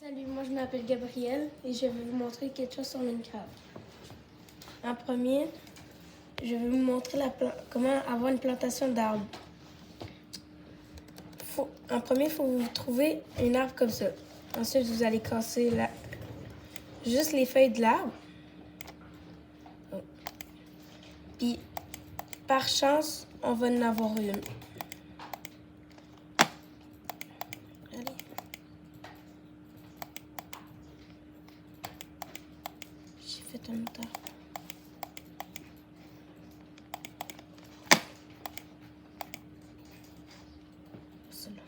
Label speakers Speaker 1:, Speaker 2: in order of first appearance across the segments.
Speaker 1: Salut, moi je m'appelle Gabrielle et je vais vous montrer quelque chose sur Minecraft. En premier, je vais vous montrer comment avoir une plantation d'arbres. En premier, il faut vous trouver un arbre comme ça. Ensuite, vous allez casser juste les feuilles de l'arbre. Puis, par chance, on va en avoir une. Allez. J'ai fait un autre arbre. Celui-là.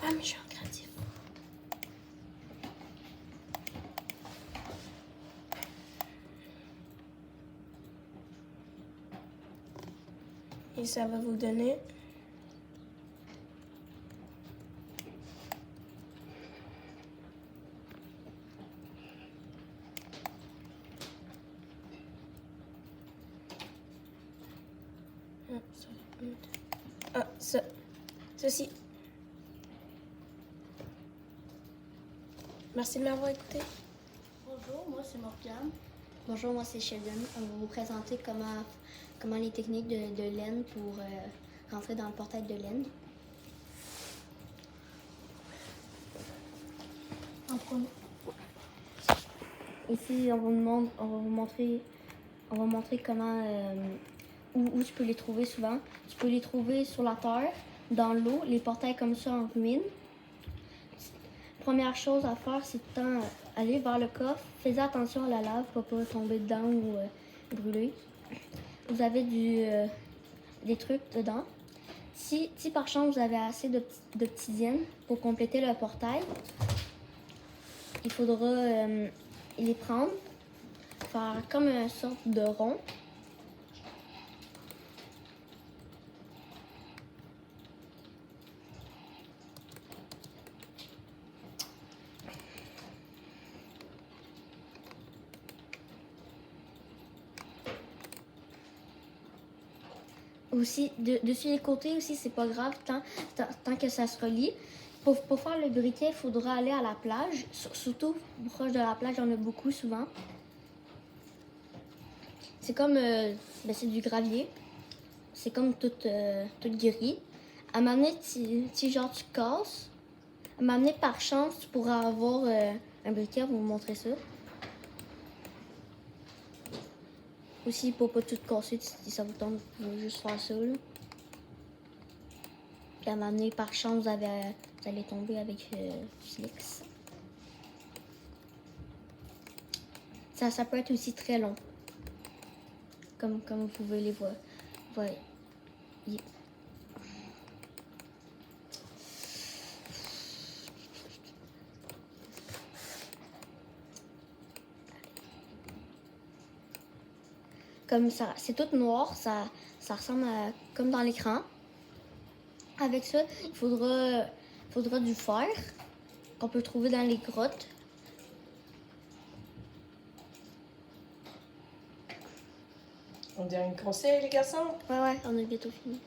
Speaker 1: Ah, mais je suis en créatif. Et ça va vous donner ceci. Merci de m'avoir écouté.
Speaker 2: Bonjour, moi c'est Morgane. Bonjour, moi c'est Sheldon. On va vous présenter comment les techniques de laine pour rentrer dans le portail de laine. Ici, on va vous montrer comment où tu peux les trouver souvent. Tu peux les trouver sur la terre, dans l'eau, les portails comme ça en ruine. Première chose à faire, c'est aller vers le coffre. Faites attention à la lave pour ne pas tomber dedans ou brûler. Vous avez des trucs dedans. Si par chance vous avez assez d'obsidienne pour compléter le portail, il faudra les prendre, faire comme une sorte de rond. Aussi, dessus les côtés aussi, c'est pas grave tant que ça se relie. Pour faire le briquet, il faudra aller à la plage. Surtout proche de la plage, il y en a beaucoup souvent. C'est comme c'est du gravier. C'est comme tout gris. À m'amener, genre tu casses. À m'amener par chance, tu pourras avoir un briquet, vous montrer ça. Aussi, pour pas tout casser, si ça vous tombe, vous pouvez juste faire ça. Là. Puis à m'amener par chance, vous allez tomber avec Flix. Ça peut être aussi très long. Comme vous pouvez les voir. Ouais. Yeah. Comme ça, c'est tout noir, ça ressemble à comme dans l'écran. Avec ça, il faudra du fer qu'on peut trouver dans les grottes.
Speaker 3: On dirait une conseil, les garçons?
Speaker 2: Ouais, on a bientôt fini.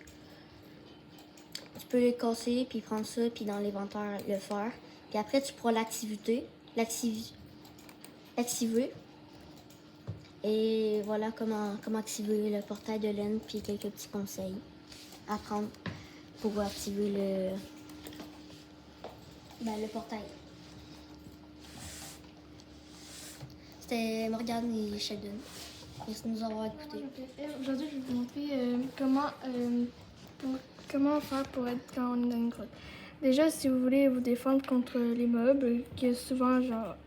Speaker 2: Tu peux les casser, puis prendre ça, puis dans l'inventaire, le faire. Puis après, tu pourras l'activer. Et voilà comment activer le portail de laine, puis quelques petits conseils à prendre pour activer le portail. C'était Morgane et Sheldon. Merci de nous avoir écoutés.
Speaker 1: Aujourd'hui, je vais vous montrer comment faire pour être quand on est dans une grotte. Déjà, si vous voulez vous défendre contre les mobs, qui est souvent genre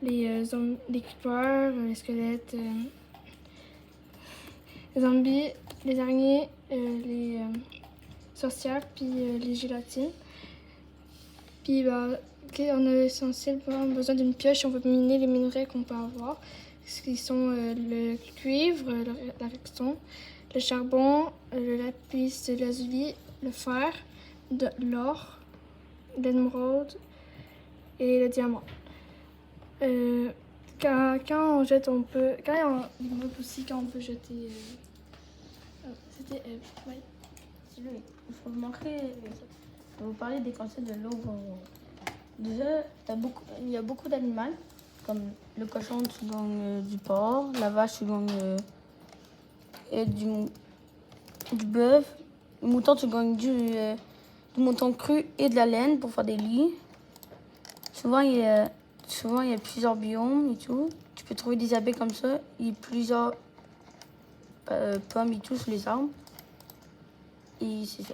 Speaker 1: les creepers, les squelettes, les zombies, les araignées, les sorcières, puis les gélatines. Puis on a essentiellement besoin d'une pioche, on va miner les minerais qu'on peut avoir, ce qui sont le cuivre, la redstone, le charbon, le lapis lazuli, le fer, l'or, l'émeraude et le diamant. Quand on jette, on peut. Quand il y a un mob aussi, quand on peut jeter. C'était. Ouais.
Speaker 2: Il faut vous montrer.
Speaker 1: je vais vous parler des conseils de l'eau. Déjà, il y a beaucoup d'animaux, comme le cochon, tu gagnes du porc, la vache, tu gagnes du bœuf, le mouton, tu gagnes du mouton cru et de la laine pour faire des lits. Souvent, il y a plusieurs biomes et tout. Tu peux trouver des abeilles comme ça et plusieurs pommes et tout sur les arbres. Et c'est ça.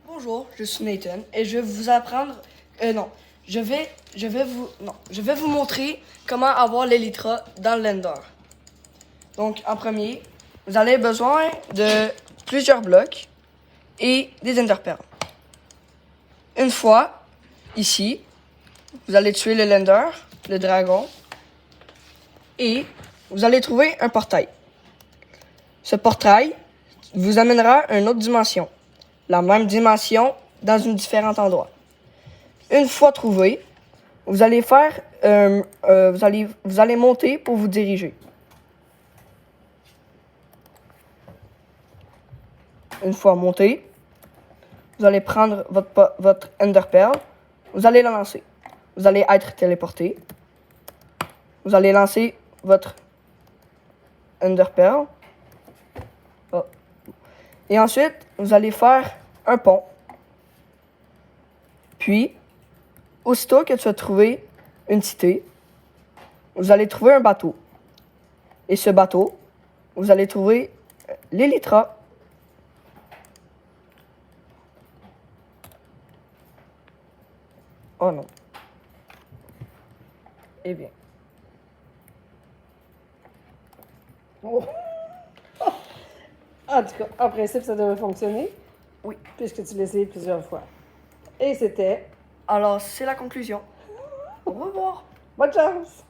Speaker 4: Bonjour, je suis Nathan et je vais vous apprendre. Je vais vous montrer comment avoir l'Elytra dans le Blender. Donc, en premier, vous allez besoin de plusieurs blocs et des enderpearls. Une fois ici, vous allez tuer le Blender, le dragon, et vous allez trouver un portail. Ce portail vous amènera à une autre dimension. La même dimension dans un différent endroit. Une fois trouvé, vous allez faire, vous allez monter pour vous diriger. Une fois monté, vous allez prendre votre enderpearl, vous allez la lancer. Vous allez être téléporté. Vous allez lancer votre enderpearl. Oh. Et ensuite, vous allez faire un pont. Puis, aussitôt que tu as trouvé une cité, vous allez trouver un bateau. Et ce bateau, vous allez trouver l'Elytra. Oh non. Eh bien.
Speaker 3: Oh. En tout cas, en principe, ça devrait fonctionner.
Speaker 4: Oui.
Speaker 3: Puisque tu l'as essayé plusieurs fois. Et c'était...
Speaker 4: Alors, c'est la conclusion. Au revoir.
Speaker 3: Bonne chance!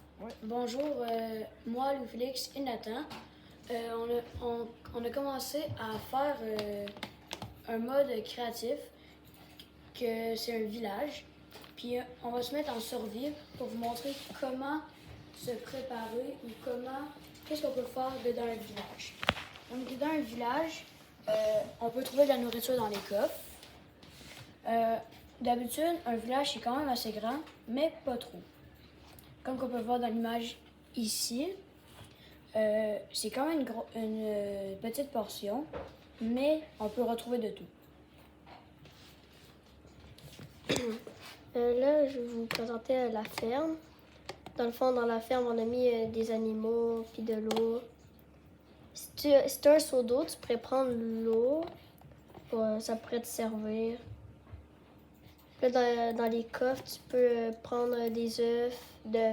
Speaker 5: Bonjour, moi, Louis-Félix et Nathan. On a commencé à faire un mode créatif, que c'est un village. Puis on va se mettre en survie pour vous montrer comment se préparer ou qu'est-ce qu'on peut faire dans un village. Donc dans un village, on peut trouver de la nourriture dans les coffres. D'habitude, un village c'est quand même assez grand, mais pas trop. Comme on peut voir dans l'image ici, c'est quand même une petite portion, mais on peut retrouver de tout.
Speaker 2: Là, je vais vous présenter la ferme. Dans le fond, dans la ferme, on a mis des animaux puis de l'eau. Si tu as un seau d'eau, tu pourrais prendre l'eau. Ça pourrait te servir. Là, dans les coffres, tu peux prendre des œufs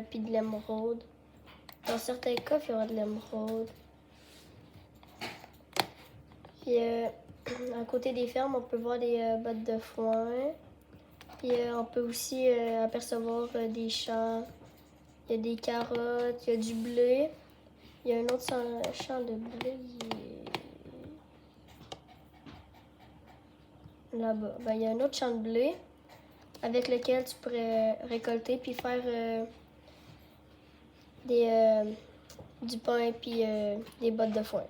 Speaker 2: puis de l'émeraude. Dans certains coffres, il y aura de l'émeraude. Puis, à côté des fermes, on peut voir des bottes de foin. Puis, on peut aussi apercevoir des champs. Il y a des carottes, il y a du blé. Il y a un autre champ de blé là-bas. Ben, il y a un autre champ de blé avec lequel tu pourrais récolter puis faire du pain puis des bottes de foin.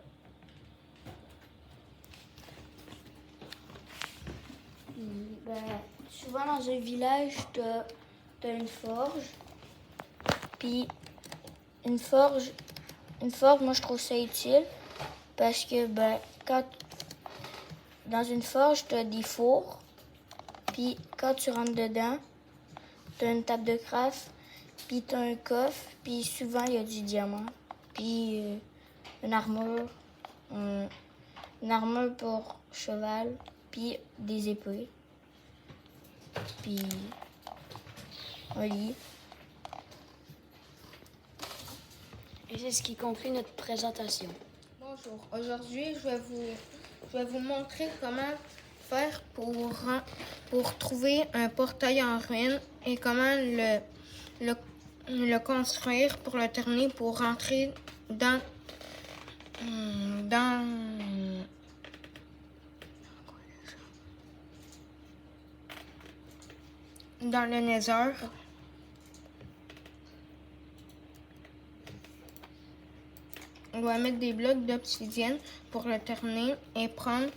Speaker 5: Ben, souvent dans un village, t'as une forge. Puis une forge, moi je trouve ça utile parce que quand dans une forge, t'as des fours. Puis quand tu rentres dedans, t'as une table de craft, puis t'as un coffre, puis souvent il y a du diamant, puis une armure, une armure pour cheval, puis des épées, puis un lit. Et c'est ce qui conclut notre présentation.
Speaker 1: Bonjour, aujourd'hui je vais vous montrer comment faire pour trouver un portail en ruine et comment le construire pour le terminer pour rentrer dans le Nether.
Speaker 6: on doit mettre des blocs d'obsidienne pour le terminer et prendre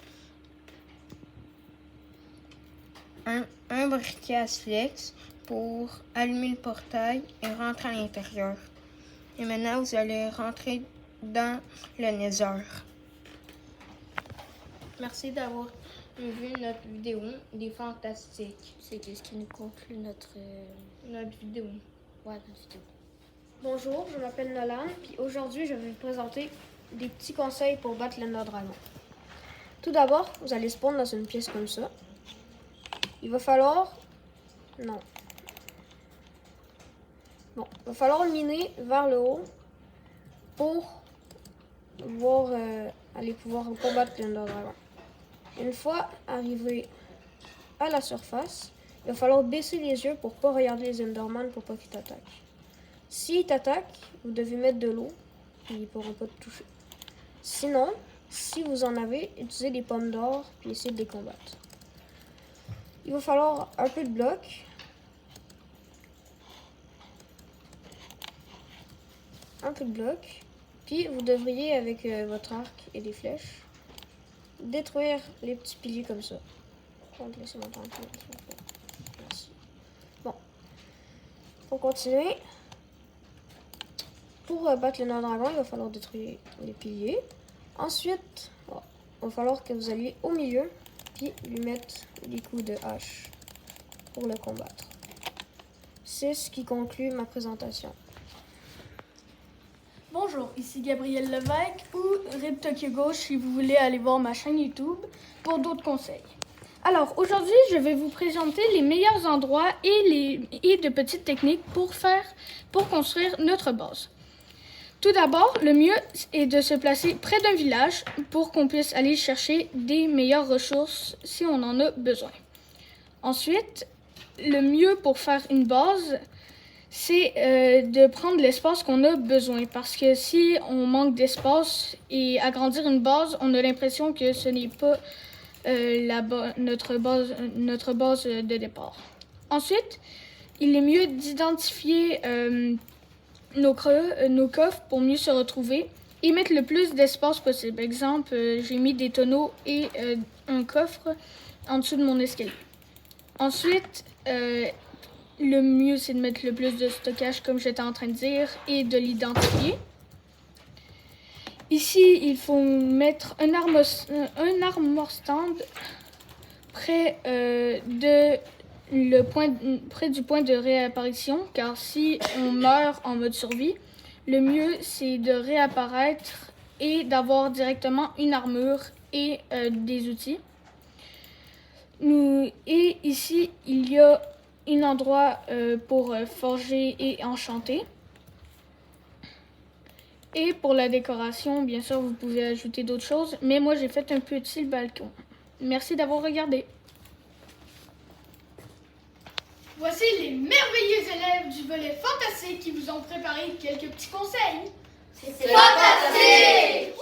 Speaker 6: un briquet à silex pour allumer le portail et rentrer à l'intérieur. Et maintenant, vous allez rentrer dans le Nether. Merci d'avoir vu notre vidéo des fantastiques.
Speaker 2: C'est ce qui nous conclut notre
Speaker 6: Vidéo.
Speaker 2: ouais, notre vidéo.
Speaker 7: Bonjour, je m'appelle Nolan, puis aujourd'hui je vais vous présenter des petits conseils pour battre l'Ender Dragon. Tout d'abord, vous allez spawn dans une pièce comme ça. Il va falloir... Non. Bon, il va falloir miner vers le haut pour aller pouvoir combattre l'Ender Dragon. Une fois arrivé à la surface, il va falloir baisser les yeux pour pas regarder les Enderman pour pas qu'ils t'attaquent. S'ils t'attaquent, vous devez mettre de l'eau, puis ils pourront pas te toucher. Sinon, si vous en avez, utilisez des pommes d'or, puis essayez de les combattre. Il va falloir un peu de blocs. Un peu de blocs. Puis vous devriez, avec votre arc et des flèches, détruire les petits piliers comme ça. Donc, laissez-moi tranquille, s'il vous plaît. Merci. Bon. Pour continuer, pour battre le dragon, il va falloir détruire les piliers. Ensuite, il va falloir que vous alliez au milieu, puis lui mettre des coups de hache pour le combattre. C'est ce qui conclut ma présentation.
Speaker 8: Bonjour, ici Gabriel Levesque ou Rip Tokyo Gauche si vous voulez aller voir ma chaîne YouTube pour d'autres conseils. Alors aujourd'hui, je vais vous présenter les meilleurs endroits et de petites techniques pour construire notre base. Tout d'abord, le mieux est de se placer près d'un village pour qu'on puisse aller chercher des meilleures ressources si on en a besoin. Ensuite, le mieux pour faire une base, c'est de prendre l'espace qu'on a besoin. Parce que si on manque d'espace et agrandir une base, on a l'impression que ce n'est pas notre base de départ. Ensuite, il est mieux d'identifier nos coffres pour mieux se retrouver et mettre le plus d'espace possible. Exemple, j'ai mis des tonneaux et un coffre en dessous de mon escalier. Ensuite, le mieux, c'est de mettre le plus de stockage, comme j'étais en train de dire, et de l'identifier. Ici, il faut mettre un armor stand près du point de réapparition, car si on meurt en mode survie, le mieux, c'est de réapparaître et d'avoir directement une armure et des outils. Et ici, il y a un endroit pour forger et enchanter. Et pour la décoration, bien sûr, vous pouvez ajouter d'autres choses, mais moi, j'ai fait un petit balcon. Merci d'avoir regardé. Voici les merveilleux élèves du volet fantastique qui vous ont préparé quelques petits conseils.
Speaker 5: C'est fantastique!